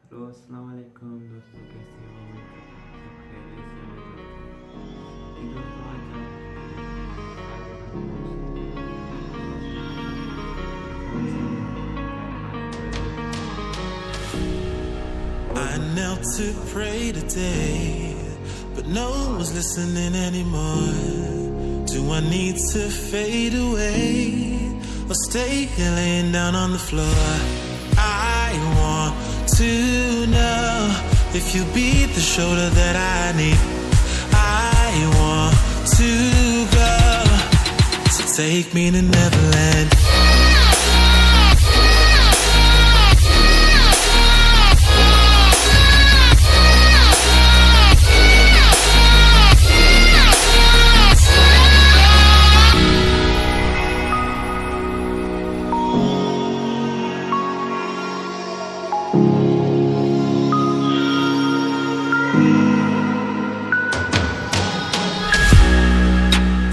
Hello अस्सलाम वालेकुम दोस्तों, कैसे हो? उम्मीद करता हूँ सब खैरियत से होंगे दोस्तों। जी दोस्तों, आज हम I knelt to pray today, but no one was listening anymore. Do I need to fade away or stay here laying down on the floor? I want to know if you be the shoulder that I need. I want to go, so take me to Neverland.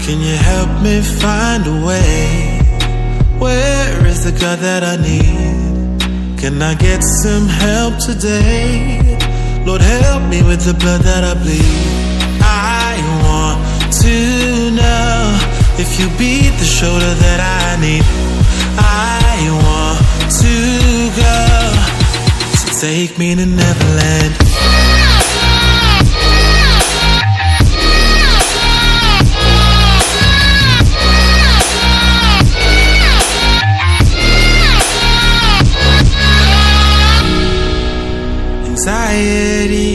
Can you help me find a way? Where is the God that I need? Can I get some help today? Lord, help me with the blood that I bleed. I want to know if you be the shoulder that I need. I want to go, so take me to Neverland. Anxiety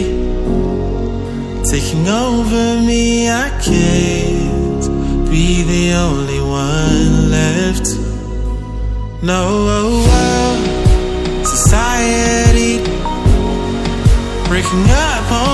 taking over me, I can't be the only one left. No, society breaking up on